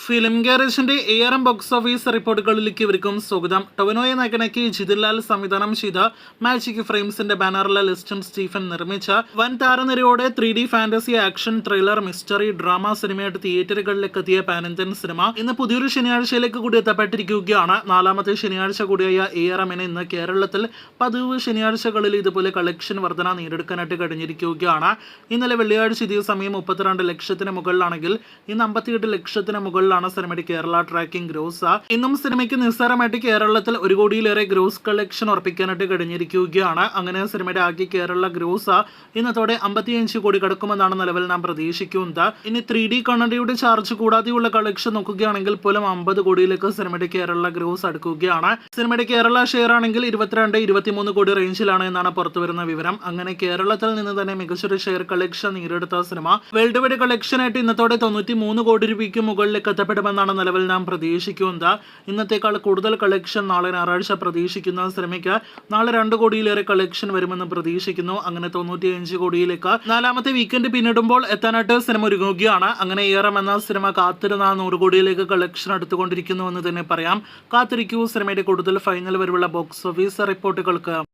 Film ഗാരേജിന്റെ ARM box office റിപ്പോർട്ടുകളിലേക്ക് ഇവർക്കും സ്വാഗതം. ടൊവിനോയെ നായകനാക്കി ജിതിൻലാൽ സംവിധാനം ചെയ്ത മാജിക് ഫ്രെയിംസിന്റെ ബാനറിലെ ലിസ്റ്റൺ സ്റ്റീഫൻ നിർമ്മിച്ച വൻ താരനിരയോടെ 3D fantasy action thriller mystery drama സിനിമയായിട്ട് തിയേറ്ററുകളിലേക്ക് എത്തിയ പാൻ ഇന്ത്യൻ സിനിമ ഇന്ന് പുതിയൊരു ശനിയാഴ്ചയിലേക്ക് കൂടി എത്തപ്പെട്ടിരിക്കുകയാണ്. നാലാമത്തെ ശനിയാഴ്ച കൂടിയായ ARMന് ഇന്ന് കേരളത്തിൽ പതിവ് ശനിയാഴ്ചകളിൽ ഇതുപോലെ കളക്ഷൻ വർധന നേടിയെടുക്കാനായിട്ട് കഴിഞ്ഞിരിക്കുകയാണ്. ഇന്നലെ വെള്ളിയാഴ്ച ഇതേ സമയം 32 ലക്ഷത്തിന് മുകളിലാണെങ്കിൽ ഇന്ന് 58 ലക്ഷത്തിന് മുകളിലാണ് സിനിമയുടെ കേരള ട്രാക്കിംഗ് ഗ്രോസ്. ഇന്നും സിനിമയ്ക്ക് നിസ്സാരമായിട്ട് കേരളത്തിൽ 1 കോടിയിലേറെ ഗ്രോസ് കളക്ഷൻ ഉറപ്പിക്കാനായിട്ട് കഴിഞ്ഞിരിക്കുകയാണ്. അങ്ങനെ സിനിമയുടെ ആകെ കേരള ഗ്രോസ് ഇന്നത്തോടെ 55 കോടി കടക്കുമെന്നാണ് നിലവിൽ നാം പ്രതീക്ഷിക്കുന്നത്. ഇനി 3D കണ്ണടയുടെ ചാർജ് കൂടാതെയുള്ള കളക്ഷൻ നോക്കുകയാണെങ്കിൽ പോലും 50 കോടിയിലേക്ക് സിനിമയുടെ കേരള ഗ്രോസ് അടുക്കുകയാണ്. സിനിമയുടെ കേരള ഷെയർ ആണെങ്കിൽ 22-23 കോടി റേഞ്ചിലാണ് എന്നാണ് പുറത്തുവരുന്ന വിവരം. അങ്ങനെ കേരളത്തിൽ നിന്ന് തന്നെ മികച്ചൊരു ഷെയർ കളക്ഷൻ നേടിയെടുത്ത സിനിമ വേൾഡ് വൈഡ് കളക്ഷനായിട്ട് ഇന്നത്തോടെ 93 കോടി രൂപയ്ക്ക് മുകളിലേക്ക് എത്തപ്പെടുമെന്നാണ് നിലവിൽ നാം പ്രതീക്ഷിക്കുന്നത്. ഇന്നത്തേക്കാൾ കൂടുതൽ കളക്ഷൻ നാളെ ഞായറാഴ്ച പ്രതീക്ഷിക്കുന്ന സിനിമയ്ക്ക് നാളെ 2 കോടിയിലേറെ കളക്ഷൻ വരുമെന്ന് പ്രതീക്ഷിക്കുന്നു. അങ്ങനെ 95 കോടിയിലേക്ക് നാലാമത്തെ വീക്കെൻഡ് പിന്നിടുമ്പോൾ എത്താനായിട്ട് സിനിമ ഒരുങ്ങുകയാണ്. അങ്ങനെ ARM എന്ന സിനിമ കാത്തിരുന്ന 100 കോടിയിലേക്ക് കളക്ഷൻ എടുത്തുകൊണ്ടിരിക്കുന്നു എന്ന് തന്നെ പറയാം. കാത്തിരിക്കൂ സിനിമയുടെ കൂടുതൽ ഫൈനൽ വരെയുള്ള ബോക്സ് ഓഫീസ് റിപ്പോർട്ടുകൾക്ക്.